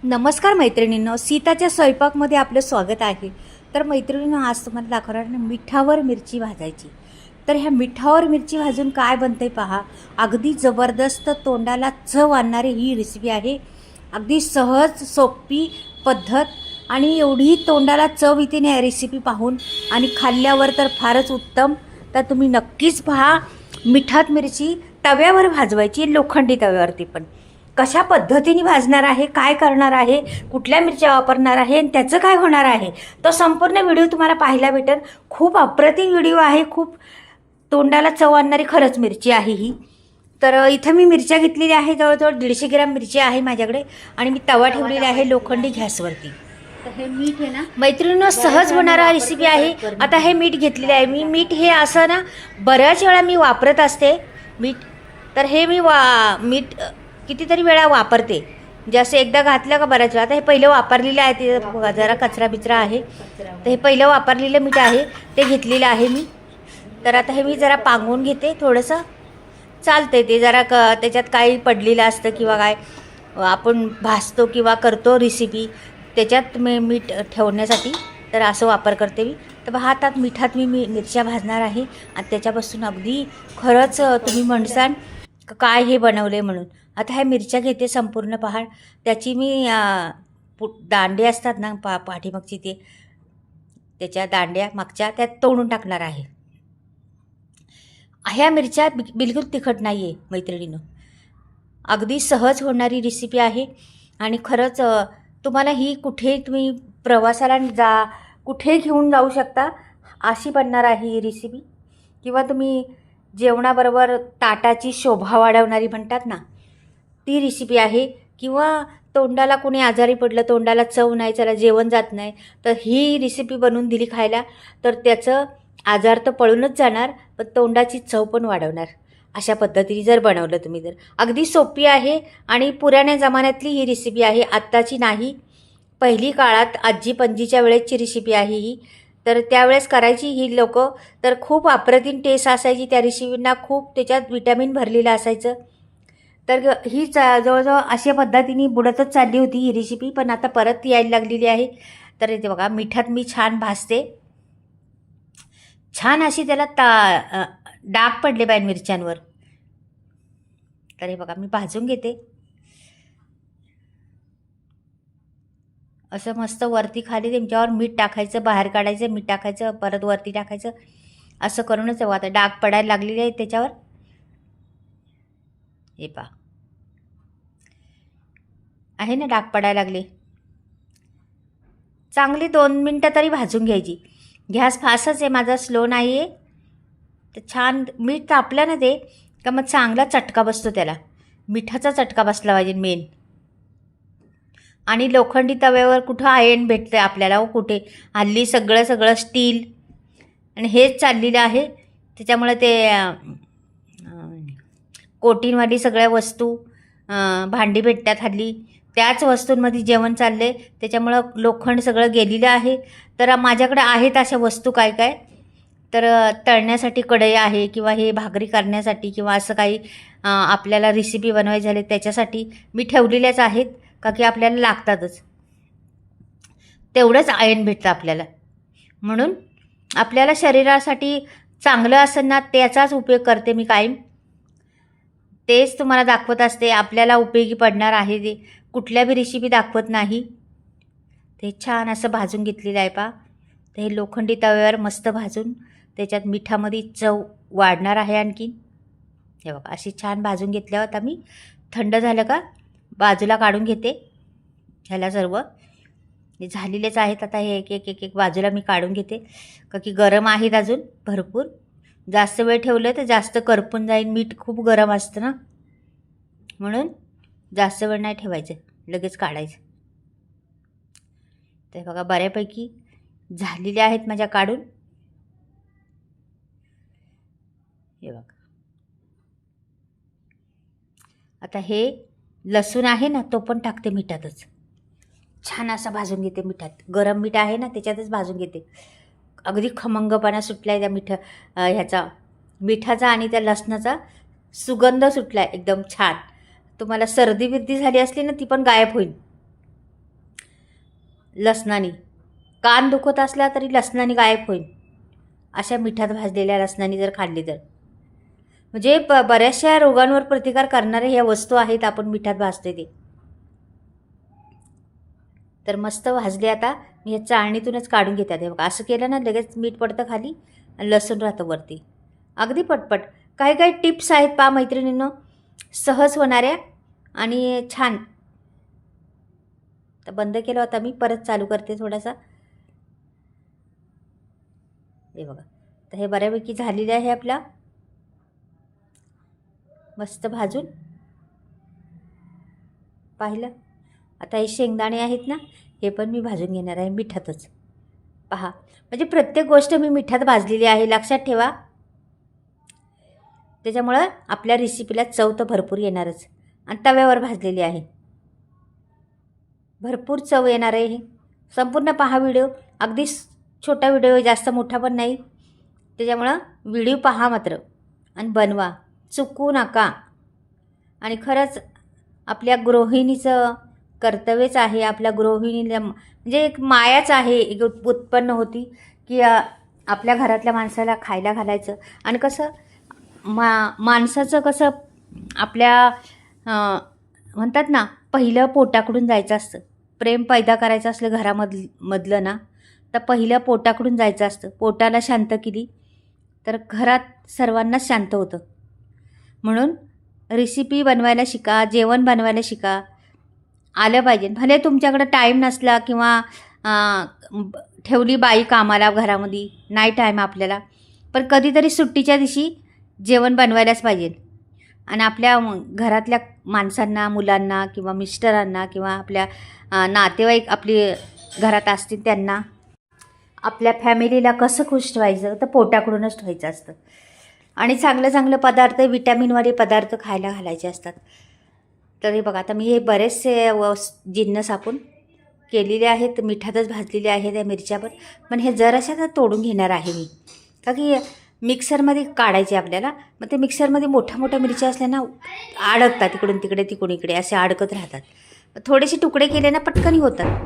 नमस्कार मैत्रिणींनो, सीताच्या स्वयंपाकमध्ये आपलं स्वागत आहे. तर मैत्रिणींनो, आज तुम्हाला दाखवणार आहे मिठावर मिरची भाजायची. तर ह्या मिठावर मिरची भाजून काय बनते पहा. अगदी जबरदस्त तोंडाला चव आणणारी ही रेसिपी आहे. अगदी सहज सोपी पद्धत आणि एवढी तोंडाला चव येते ना या रेसिपी पाहून, आणि खाल्ल्यावर तर फारच उत्तम. तर तुम्ही नक्कीच पहा. मिठात मिरची तव्यावर भाजवायची, लोखंडी तव्यावरती. पण कशा पद्धतीने भाजणार आहे, काय करणार आहे, कुठल्या मिरच्या वापरणार आहे आणि त्याचं काय होणार आहे, तो संपूर्ण व्हिडिओ तुम्हाला पाहायला भेटेल. खूप अप्रतिम व्हिडिओ आहे. खूप तोंडाला चव आणणारी खरंच मिरची आहे ही. तर इथं मी मिरच्या घेतलेल्या आहे, जवळजवळ 150 ग्रॅम मिरची आहे माझ्याकडे, आणि मी तवा ठेवलेला आहे लोखंडी गॅसवरती. तर हे मीठ आहे ना मैत्रिणींनो, सहज होणारा रेसिपी आहे. आता हे मीठ घेतलेलं आहे मी. मीठ हे असं ना बऱ्याच वेळा मी वापरत असते मीठ. तर हे मी मीठ कितीतरी वेळा वापरते. जसं एकदा घातलं का बऱ्याच वेळा. आता हे पहिलं वापरलेलं आहे, ते जरा कचरा बिचरा आहे, तर हे पहिलं वापरलेलं मीठ आहे, ते घेतलेलं आहे मी. तर आता हे मी जरा पांगवून घेते. थोडंसं चालते ते जरा त्याच्यात काही पडलेलं असतं किंवा काय आपण भाजतो किंवा करतो रेसिपी, त्याच्यात मी मीठ ठेवण्यासाठी तर असं वापर करते मी. तर हातात मिठात मी मिरच्या भाजणार आहे, आणि त्याच्यापासून अगदी खरंच तुम्ही म्हणसाल काय हे बनवले म्हणून. आता ह्या मिरच्या घेते संपूर्ण पहाड. त्याची मी दांडे असतात ना पाठीमागची, ते त्याच्या दांड्या मागच्या त्यात तोडून टाकणार आहे. ह्या मिरच्या बिलकुल तिखट नाही आहे मैत्रिणीनं. अगदी सहज होणारी रेसिपी आहे. आणि खरंच तुम्हाला ही कुठे तुम्ही प्रवासाला कुठे घेऊन जाऊ शकता अशी बनणार आहे ही रेसिपी. किंवा तुम्ही जेवणाबरोबर ताटाची शोभा वाढवणारी म्हणतात ना, ती रेसिपी आहे. किंवा तोंडाला कोणी आजारी पडलं, तोंडाला चव नाही, चला जेवण जात नाही, तर ही रेसिपी बनवून दिली खायला, तर त्याचं आजार तर पळूनच जाणार, पण तोंडाची चव पण वाढवणार. अशा पद्धतीने जर बनवलं तुम्ही तर अगदी सोपी आहे. आणि पुराण्या जमान्यातली ही रेसिपी आहे, आत्ताची नाही. पहिली काळात आजी पणजीच्या वेळेसची रेसिपी आहे ही. तर त्यावेळेस करायची ही लोक. तर खूप अप्रतिम टेस्ट असायची त्या रेसिपींना. खूप त्याच्यात विटॅमिन भरलेलं असायचं. तर ही जवळजवळ अशा पद्धतीने बुडतच चालली होती ही रेसिपी, पण आता परत यायला लागलेली आहे. तर इथे बघा, मिठात मी छान भाजते. छान अशी त्याला डाग पडले पाहिजे मिरच्यांवर. तर हे बघा, मी भाजून घेते. असं मस्त वरती खाली त्यांच्यावर मीठ टाकायचं, बाहेर काढायचं, मीठ टाकायचं, परत वरती टाकायचं, असं करूनच आता डाग पडायला लागलेले आहेत त्याच्यावर. हे पहा, आहे ना डाग पडायला लागले. चांगली 2 मिनटं तरी भाजून घ्यायची. गॅस फास्टच आहे माझा, स्लो नाही आहे. तर छान मीठ तापलं ना ते का मग चांगला चटका बसतो त्याला. मिठाचा चटका बसला पाहिजे मेन. आणि लोखंडी तव्यावर कुठं आयर्न भेटतं आपल्याला हो, कुठे. हल्ली सगळं स्टील आणि हेच चाललेलं आहे. त्याच्यामुळे ते कोटिनवाली सगळ्या वस्तू भांडी भेटतात हल्ली, त्याच वस्तूंमध्ये जेवण चाललं आहे. त्याच्यामुळं लोखंड सगळं गेलेलं आहे. तर माझ्याकडे आहेत अशा वस्तू काय काय. तर तळण्यासाठी कढई आहे, किंवा हे भाकरी करण्यासाठी, किंवा असं काही आपल्याला रेसिपी बनवायची झाली त्याच्यासाठी मी ठेवलेल्याच आहेत. का की आपल्याला लागतातच, तेवढंच आयर्न भेटतं आपल्याला. म्हणून आपल्याला शरीरासाठी चांगलं असेल ना त्याचाच उपयोग करते मी कायम. तेच तुम्हाला दाखवत असते, आपल्याला उपयोगी पडणार आहे ते. कुठल्या बी रेसिपी दाखवत नाही. ते छान असं भाजून घेतलेलं आहे पहा. तर हे लोखंडी तव्यावर मस्त भाजून त्याच्यात मिठामध्ये चव वाढणार आहे आणखीन. हे बघा, अशी छान भाजून घेतल्यावर आता मी थंड झालं का बाजूला काढून घेते. ह्याला सर्व हे झालेलेच आहेत. आता हे एक बाजूला मी काढून घेते, का की गरम आहेत अजून भरपूर. जास्त वेळ ठेवलं तर जास्त करपून जाईल. मीठ खूप गरम असतं ना, म्हणून जास्त वेळ नाही ठेवायचं, लगेच काढायचं. तर बघा, बऱ्यापैकी झालेले आहेत माझ्या काढून. हे बघा, आता हे लसूण आहे ना तो पण टाकते मिठातच. छान असा भाजून घेते मिठात. गरम मीठ आहे ना त्याच्यातच भाजून घेते. अगदी खमंगपणा सुटला आहे त्या ह्याचा मिठाचा, आणि त्या लसणाचा सुगंध सुटला आहे एकदम छान. तुम्हाला सर्दी बिर्दी झाली असली ना ती पण गायब होईल. लसणाने. कान दुखत असला तरी लसणाने गायब होईल. अशा मिठात भाजलेल्या लसणाने जर खाल्ली तर म्हणजे बऱ्याचशा रोगांवर प्रतिकार करणाऱ्या ह्या वस्तू आहेत, आपण मिठात भाजते ते. तर मस्त भाजले. आता मी या चाळणीतूनच काढून घेतात. हे बघा, असं केलं ना लगेच मीठ पडतं खाली आणि लसूण राहतं वरती. अगदी पटपट. काही काही टिप्स आहेत पहा मैत्रिणींनो, सहज होणाऱ्या आणि छान. तर बंद केलं होता मी, परत चालू करते थोडासा. हे बघा, तर हे बऱ्यापैकी झालेलं आहे आपला मस्त भाजून. पाहिलं. आता हे शेंगदाणे आहेत ना, हे पण मी भाजून घेणार आहे मिठातच. पहा, म्हणजे प्रत्येक गोष्ट मी मिठात भाजलेली आहे, लक्षात ठेवा. त्याच्यामुळं आपल्या रेसिपीला चव तर भरपूर येणारच. आणि तव्यावर भाजलेली आहे, भरपूर चव येणार आहे. हे संपूर्ण पहा व्हिडिओ. अगदी छोटा व्हिडिओ, जास्त मोठा पण नाही. त्याच्यामुळं व्हिडिओ पहा मात्र आणि बनवा, चुकू नका. आणि खरंच आपल्या गृहिणीचं कर्तव्यच आहे. आपल्या गृहिणीला म्हणजे एक मायाच आहे, एक उत्पन्न होती की आपल्या घरातल्या माणसाला खायला घालायचं. आणि कसं माणसाचं कसं आपल्या म्हणतात ना, पहिलं पोटाकडून जायचं असतं. प्रेम पैदा करायचं असलं घरामधलं ना, तर पहिलं पोटाकडून जायचं असतं. पोटाला शांत केली तर घरात सर्वांनाच शांत होतं. म्हणून रेसिपी बनवायला शिका, जेवण बनवायला शिका. आलं पाहिजे. भले तुमच्याकडं टाईम नसला किंवा ठेवली बाई कामाला घरामध्ये, नाही टाईम आपल्याला, पण कधीतरी सुट्टीच्या दिवशी जेवण बनवायलाच पाहिजे. आणि आपल्या घरातल्या माणसांना, मुलांना किंवा मिस्टरांना किंवा आपल्या नातेवाईक आपली घरात असतील त्यांना, आपल्या फॅमिलीला कसं खुश ठेवायचं, तर पोटाकडूनच ठेवायचं असतं. आणि चांगलं चांगलं पदार्थ, विटॅमिनवाले पदार्थ खायला घालायचे असतात. तर हे बघा, आता मी हे बरेचसे जिन्नस आपण केलेले आहेत, मिठातच भाजलेले आहेत या मिरच्या पण हे जराशा तर तोडून घेणार आहे मी, का की मिक्सरमध्ये काढायचे आपल्याला. मग ते मिक्सरमध्ये मोठ्या मोठ्या मिरच्या असल्या ना, अडकतात तिकडून तिकडे तिकडून इकडे असे अडकत राहतात. थोडेसे तुकडे केले ना पटकन होतात.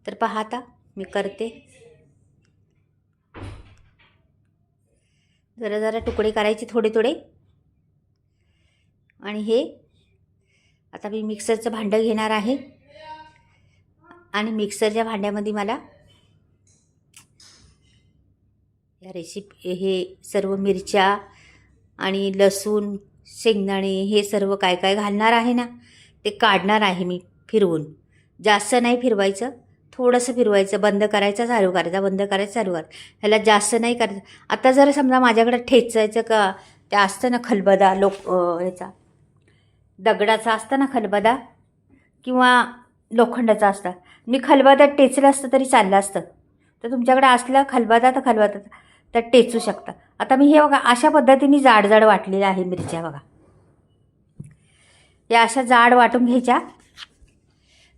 तर पहा, आता मी करते. जरा जरा तुकडे करायचे थोडे थोडे. आणि हे आता मी मिक्सरचं भांडं घेणार आहे. आणि मिक्सरच्या भांड्यामध्ये मला या रेसिपी हे सर्व मिरच्या आणि लसूण, शेंगदाणे हे सर्व काय काय घालणार आहे ना, ते काढणार आहे मी फिरवून. जास्त नाही फिरवायचं, थोडंसं फिरवायचं, बंद करायचं, चालू करायचा, बंद करायचं, चालू करायचं. ह्याला जास्त नाही करायचं. आता जर समजा माझ्याकडे ठेचायचं का ते असतं ना खलबदा, ह्याचा दगडाचा असतं ना खलबदा, किंवा लोखंडाचा असतं, मी खलबद्यात टेचलं असतं तरी चाललं असतं. तर तुमच्याकडे असलं खलबदा तर खलबदा तर टेचू शकता. आता मी हे बघा अशा पद्धतीने जाड जाड वाटलेल्या आहे मिरच्या. बघा, या अशा जाड वाटून घ्यायच्या.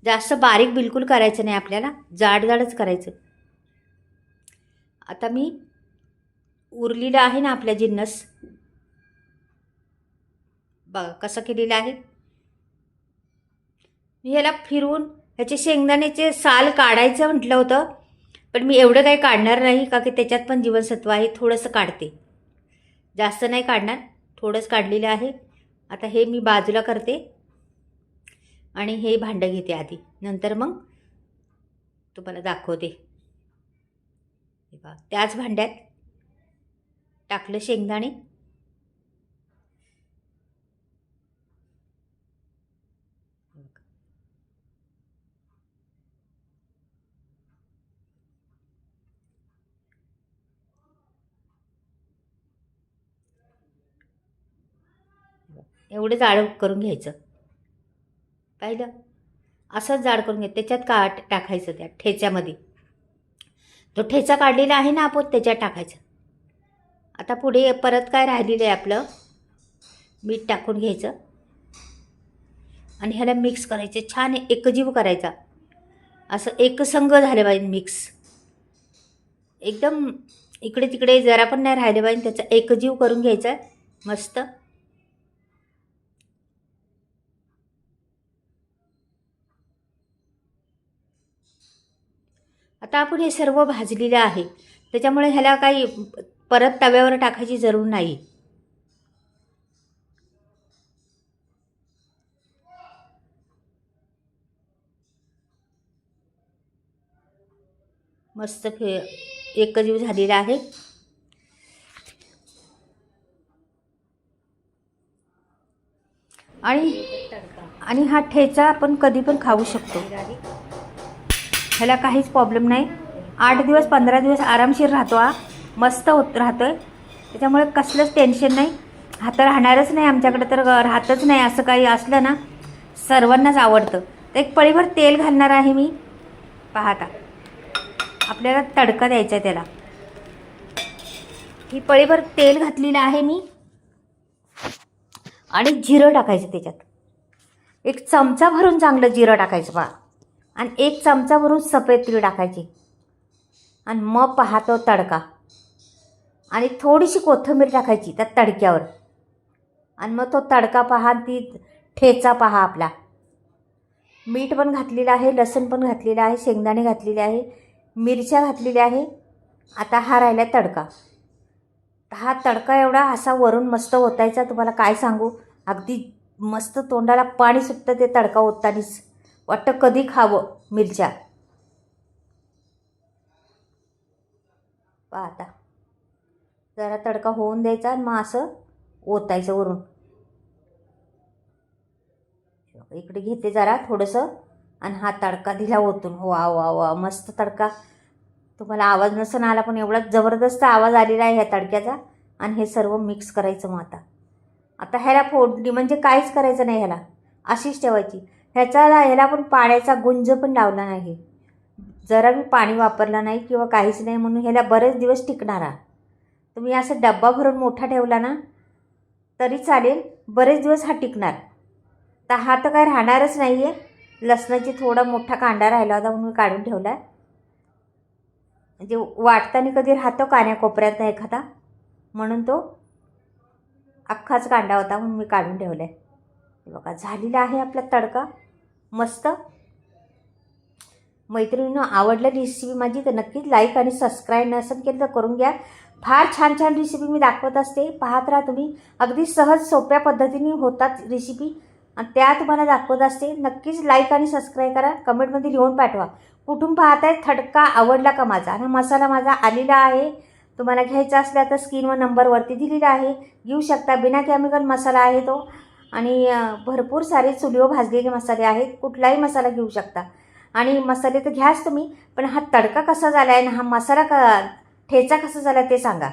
जास्त बारीक बिलकुल करायचं नाही आपल्याला, जाड जाडच करायचं. आता मी उरलेलं आहे ना आपल्या जिन्नस, बघा कसं केलेलं आहे. मी ह्याला फिरवून ह्याचे शेंगदाण्याचे साल काढायचं म्हटलं होतं, पण मी एवढं काही काढणार नाही, का की त्याच्यात पण जीवनसत्व आहे. थोडंसं काढते, जास्त नाही काढणार, थोडंच काढलेलं आहे. आता हे मी बाजूला करते आणि हे भांडं घेते आधी, नंतर मग तुम्हाला दाखवते. त्याच भांड्यात टाकलं शेंगदाणे, एवढं जाड करून घ्यायचं. पाहिलं, असंच जाड करून घ्यायचं. त्याच्यात टाकायचं, त्या ठेच्यामध्ये जो ठेचा काढलेला आहे ना आपण, त्याच्यात टाकायचं. आता पुढे परत काय राहिलेलं आहे आपलं, मीठ टाकून घ्यायचं आणि ह्याला मिक्स करायचं, छान एकजीव करायचा. असं एकसंग झालं पाहिजे मिक्स, एकदम इकडे तिकडे जरा पण नाही राहिले पाहिजे. त्याचा एकजीव करून घ्यायचा मस्त. आता आपण हे सर्व भाजलेलं आहे, त्याच्यामुळे ह्याला काही परत तव्यावर टाकायची जरूर नाही. मस्त एकजीव झालेला आहे. आणि हा ठेचा आपण कधी पण खाऊ शकतो, ह्याला काहीच प्रॉब्लेम नाही. 8 दिवस 15 दिवस आरामशीर राहतो हा, मस्त राहतो आहे. त्याच्यामुळे कसलंच टेन्शन नाही. हा तर राहणारच नाही आमच्याकडे, तर राहतच नाही. असं काही असलं ना सर्वांनाच आवडतं. तर एक पळीभर तेल घालणार आहे मी. पाहता आपल्याला तडका द्यायचा आहे त्याला. ही पळीभर तेल घातलेलं आहे मी. आणि जिरं टाकायचं त्याच्यात. 1 चमचा भरून चांगलं जिरं टाकायचं पहा. आणि 1 चमचा भरून सफेद तीळ टाकायची. आणि मग पाहतो तडका. आणि थोडीशी कोथिंबीर टाकायची त्या तडक्यावर. आणि मग तो तडका पहा, ती ठेचा पहा आपला. मीठ पण घातलेलं आहे, लसूण पण घातलेलं आहे, शेंगदाणे घातलेले आहे, मिरच्या घातलेल्या आहे. आता हा राहिला तडका. हा तडका एवढा असा वरून मस्त ओतायचा, तुम्हाला काय सांगू. अगदी मस्त तोंडाला पाणी सुटतं ते तडका ओततानीच. वाटतं कधी खावं मिरच्या. पहा आता जरा तडका होऊन द्यायचा आणि मग असं ओतायचं वरून. इकडे घेते जरा थोडंसं आणि हा तडका दिला ओतून. वा वा वा मस्त तडका. तुम्हाला आवाज नसून आला पण एवढा जबरदस्त आवाज आलेला आहे ह्या तडक्याचा. आणि हे सर्व मिक्स करायचं. मग आता ह्याला फोडणी म्हणजे काहीच करायचं नाही, ह्याला अशीच ठेवायची. ह्याला पण पाण्याचा गुंज पण लावला नाही, जरा मी पाणी वापरलं नाही किंवा काहीच नाही, म्हणून ह्याला बरेच दिवस टिकणार. तुम्ही असं डब्बा भरून मोठा ठेवला ना तरी चालेल, बरेच दिवस हा टिकणार. तर हा तर काय राहणारच नाही आहे. लसणाची थोडा मोठा कांदा राहिला होता म्हणून मी काढून ठेवला. म्हणजे वाटताना कधी राहतो कान्याकोपऱ्यात एखादा, म्हणून तो अख्खाच कांदा होता म्हणून मी काढून ठेवला आहे. हे बघा झालेला आहे आपला तडका मस्त. मैत्रिणींनो, आवडलं रेसिपी माझी तर नक्कीच लाईक आणि सबस्क्राईब नसेल केलं तर करून घ्या. फार छान छान रेसिपी मी दाखवत असते, पाहत राहा तुम्ही. अगदी सहज सोप्या पद्धतीने होतात रेसिपी आणि त्या तुम्हाला दाखवत असते. नक्कीच लाईक आणि सबस्क्राईब करा. कमेंटमध्ये लिहून पाठवा कुठून पाहताय, तडका आवडला का माझा. आणि मसाला माझा आलेला आहे. तुम्हाला घ्यायचा असला तर स्क्रीनवर नंबरवरती दिलेला आहे, घेऊ शकता. बिना केमिकल मसाला आहे तो. आणि भरपूर सारे चुलीवर भाजलेले मसाले आहेत, कुठलाही मसाला घेऊ शकता. आणि मसाले तर घ्याच तुम्ही, पण हा तडका कसा झाला आहे आणि हा मसाला ठेचा कसा झाला ते सांगा.